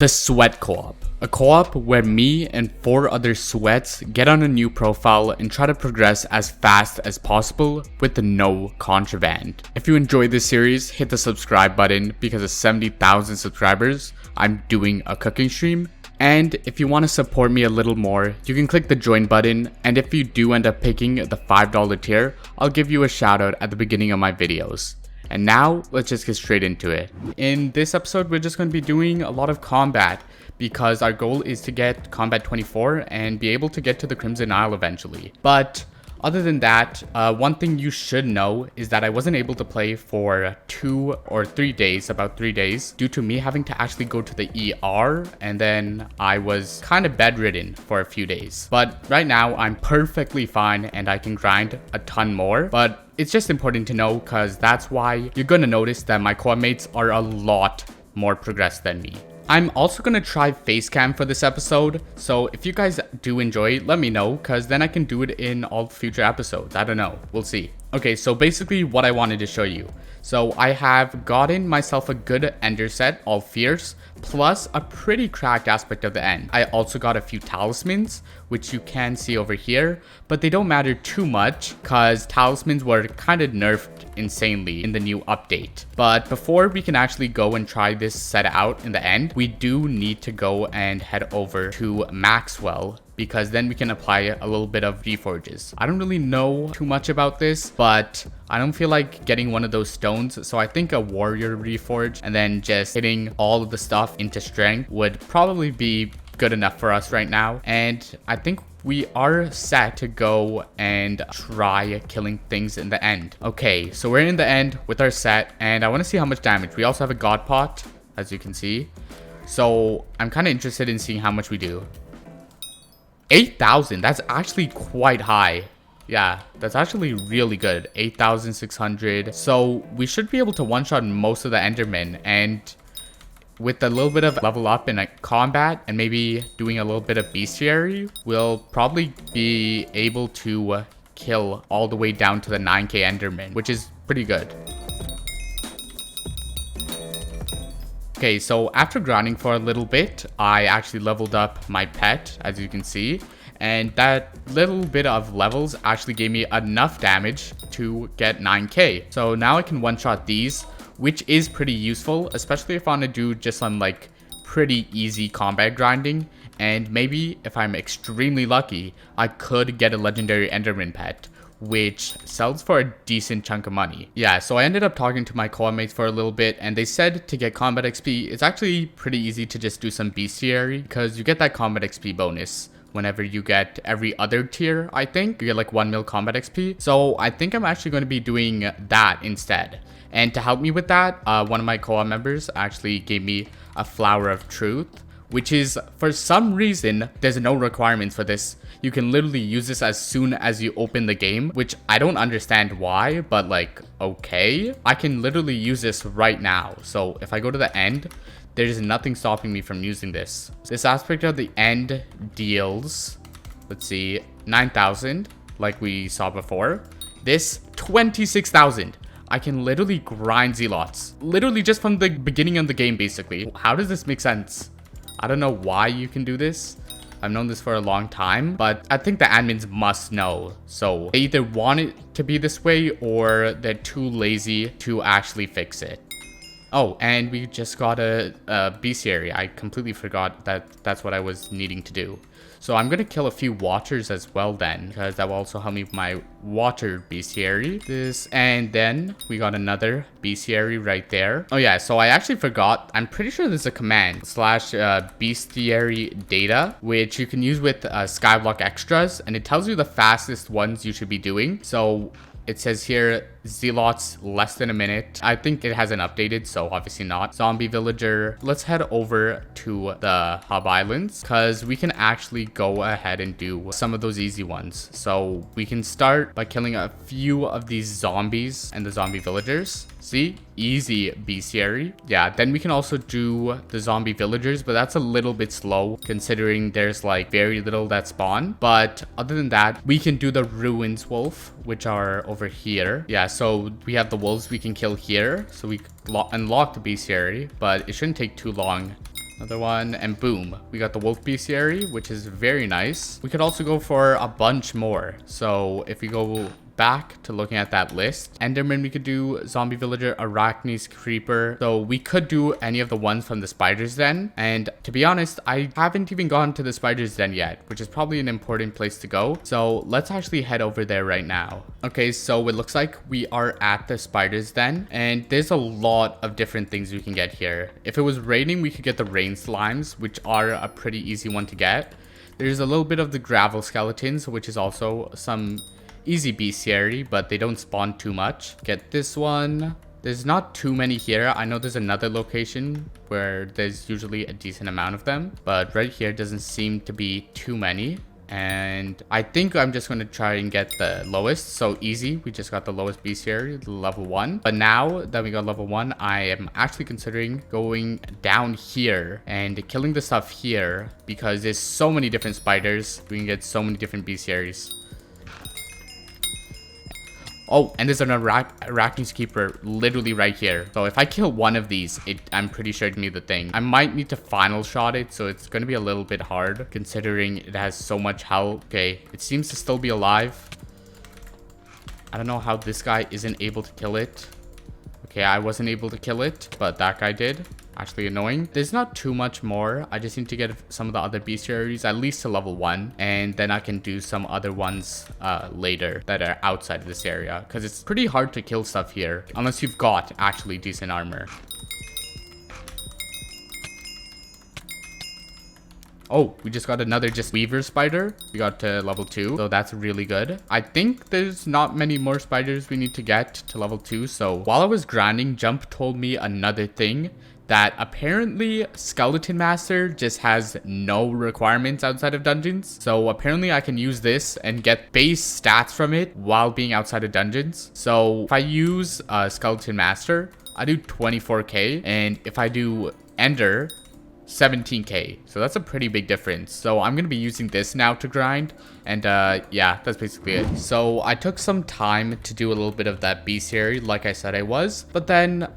The Sweat Co-op. A co-op where me and 4 other sweats get on a new profile and try to progress as fast as possible with no contraband. If you enjoyed this series, hit the subscribe button because at 70,000 subscribers, I'm doing a cooking stream. And if you want to support me a little more, you can click the join button, and if you do end up picking the $5 tier, I'll give you a shout out at the beginning of my videos. And now, let's just get straight into it. In this episode, we're just going to be doing a lot of combat because our goal is to get combat 24 and be able to get to the Crimson Isle eventually. But other than that, one thing you should know is that I wasn't able to play for 2 or 3 days, about 3 days, due to me having to actually go to the ER, and then I was kind of bedridden for a few days. But right now, I'm perfectly fine and I can grind a ton more, but it's just important to know because that's why you're gonna notice that my co-op mates are a lot more progressed than me. I'm also going to try Facecam for this episode, so if you guys do enjoy it, let me know, because then I can do it in all future episodes. I don't know. We'll see. Okay, so basically what I wanted to show you. So I have gotten myself a good ender set, all fierce, plus a pretty cracked aspect of the end. I also got a few talismans, which you can see over here, but they don't matter too much because talismans were kind of nerfed insanely in the new update. But before we can actually go and try this set out in the end, we do need to go and head over to Maxwell, because then we can apply a little bit of reforges. I don't really know too much about this, but I don't feel like getting one of those stones, so I think a warrior reforge and then just hitting all of the stuff into strength would probably be good enough for us right now. And I think we are set to go and try killing things in the end. Okay, so we're in the end with our set, and I want to see how much damage. We also have a god pot, as you can see, so I'm kind of interested in seeing how much we do. 8,000, that's actually quite high. Yeah, that's actually really good. 8,600. So we should be able to one-shot most of the Endermen, and with a little bit of level up in combat and maybe doing a little bit of Bestiary, we'll probably be able to kill all the way down to the 9k Enderman, which is pretty good. Okay, so after grinding for a little bit, I actually leveled up my pet, as you can see. And that little bit of levels actually gave me enough damage to get 9k. So now I can one-shot these, which is pretty useful, especially if I want to do just some like pretty easy combat grinding. And maybe if I'm extremely lucky, I could get a legendary Enderman pet, which sells for a decent chunk of money. Yeah, so I ended up talking to my co-op mates for a little bit, and they said to get combat XP, it's actually pretty easy to just do some Bestiary, because you get that combat XP bonus whenever you get every other tier. I think you get like 1 mil combat XP. So I think I'm actually going to be doing that instead. And to help me with that, one of my co-op members actually gave me a flower of truth, which is, for some reason, there's no requirements for this. You can literally use this as soon as you open the game, which I don't understand why, but like, okay. I can literally use this right now. So if I go to the end, there's nothing stopping me from using this. This aspect of the end deals, let's see, 9,000, like we saw before. This, 26,000. I can literally grind zealots, literally just from the beginning of the game, basically. How does this make sense? I don't know why you can do this. I've known this for a long time, but I think the admins must know. So they either want it to be this way or they're too lazy to actually fix it. Oh, and we just got a Bestiary. I completely forgot that that's what I was needing to do. So I'm going to kill a few watchers as well then, because that will also help me with my water Bestiary. This, and then we got another Bestiary right there. Oh yeah, so I actually forgot. I'm pretty sure there's a command slash Bestiary data, which you can use with skyblock extras, and it tells you the fastest ones you should be doing. So it says here, zealots less than a minute. I think it hasn't updated, so obviously not. Zombie villager. Let's head over to the hub islands, because we can actually go ahead and do some of those easy ones. So we can start by killing a few of these zombies and the zombie villagers. See, easy Bestiary. Yeah, then we can also do the zombie villagers, but that's a little bit slow considering there's like very little that spawn. But other than that, we can do the ruins wolf, which are over here. Yeah, so we have the wolves we can kill here. So we unlock the Bestiary, but it shouldn't take too long Another one, and boom, we got the wolf bestiary, which is very nice. We could also go for a bunch more. So if we go back to looking at that list, Enderman, we could do zombie villager, arachnes, creeper. So we could do any of the ones from the spider's den. And to be honest, I haven't even gone to the spider's den yet, which is probably an important place to go. So let's actually head over there right now. Okay, so it looks like we are at the spider's den, and there's a lot of different things we can get here. If it was raining, we could get the rain slimes, which are a pretty easy one to get. There's a little bit of the gravel skeletons, which is also some easy bestiary, but they don't spawn too much. Get this one. There's not too many here. I know there's another location where there's usually a decent amount of them, but right here doesn't seem to be too many. And I think I'm just going to try and get the lowest. So easy. We just got the lowest bestiary, level 1. But now that we got level 1, I am actually considering going down here and killing the stuff here, because there's so many different spiders. We can get so many different bestiaries. Oh, and there's an arachnes keeper literally right here. So if I kill one of these, I'm pretty sure it'd be the thing. I might need to final shot it, so it's going to be a little bit hard considering it has so much health. Okay, it seems to still be alive. I don't know how this guy isn't able to kill it. Okay, I wasn't able to kill it, but that guy did. Actually annoying. There's not too much more. I just need to get some of the other bestiaries at least to level 1, and then I can do some other ones later that are outside of this area, because it's pretty hard to kill stuff here unless you've got actually decent armor. Oh, we just got another just weaver spider. We got to level 2, so that's really good. I think there's not many more spiders we need to get to level 2. So while I was grinding, Jump told me another thing, that apparently Skeleton Master just has no requirements outside of dungeons. So apparently I can use this and get base stats from it while being outside of dungeons. So if I use Skeleton Master, I do 24k, and if I do Ender, 17k. So that's a pretty big difference. So I'm gonna be using this now to grind, and yeah, that's basically it. So I took some time to do a little bit of that bestiary like I said I was, but then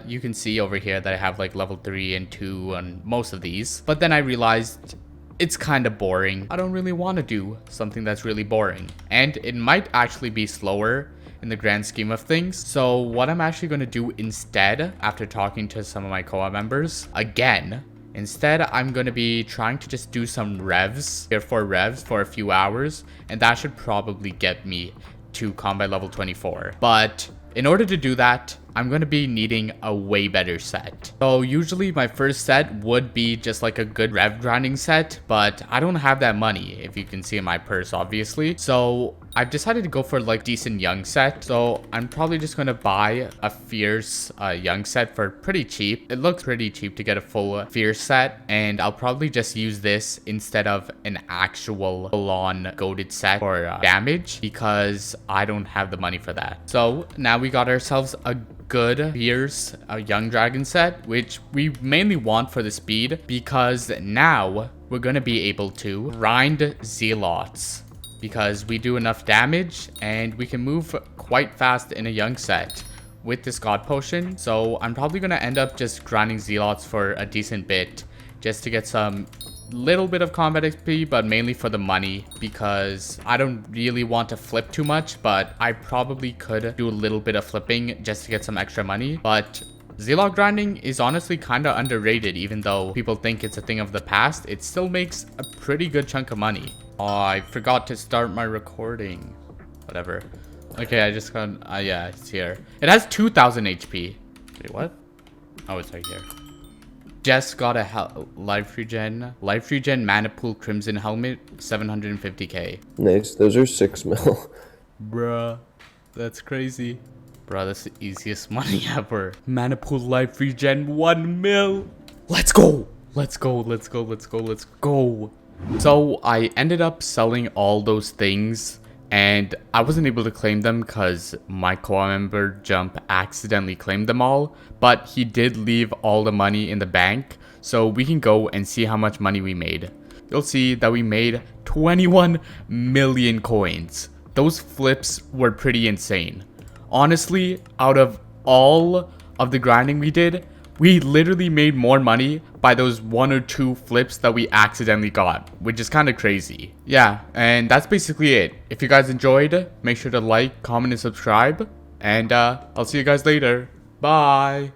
you can see over here that I have like level 3 and 2 on most of these, but then I realized it's kind of boring. I don't really want to do something that's really boring, and it might actually be slower in the grand scheme of things. So what I'm actually going to do instead, after talking to some of my co-op members again, instead, I'm going to be trying to just do some revs, tier 4 revs for a few hours, and that should probably get me to combat level 24. But in order to do that, I'm going to be needing a way better set. So usually my first set would be just like a good rev grinding set, but I don't have that money, if you can see in my purse, obviously. So I've decided to go for like decent young set. So I'm probably just going to buy a fierce young set for pretty cheap. It looks pretty cheap to get a full fierce set, and I'll probably just use this instead of an actual full-on goated set for damage, because I don't have the money for that. So now we got ourselves a good fierce young dragon set, which we mainly want for the speed, because now we're going to be able to grind zealots, because we do enough damage and we can move quite fast in a young set with this god potion. So I'm probably going to end up just grinding zealots for a decent bit just to get some little bit of combat XP, but mainly for the money, because I don't really want to flip too much, but I probably could do a little bit of flipping just to get some extra money. But zealot grinding is honestly kind of underrated. Even though people think it's a thing of the past, it still makes a pretty good chunk of money. Oh, I forgot to start my recording. Whatever. Okay, I just got, yeah, it's here. It has 2000 HP. Wait, what? Oh, it's right here. Just got a life regen mana pool crimson helmet, 750k. Nice, those are 6 mil. Bruh, that's crazy. Bruh, that's the easiest money ever. Mana pool life regen 1 mil. Let's go. Let's go, let's go, let's go, let's go. So I ended up selling all those things, and I wasn't able to claim them because my co-op member Jump accidentally claimed them all, but he did leave all the money in the bank, so we can go and see how much money we made. You'll see that we made 21 million coins. Those flips were pretty insane. Honestly, out of all of the grinding we did, We literally made more money by those 1 or 2 flips that we accidentally got, which is kind of crazy. Yeah, and that's basically it. If you guys enjoyed, make sure to like, comment, and subscribe. And I'll see you guys later. Bye.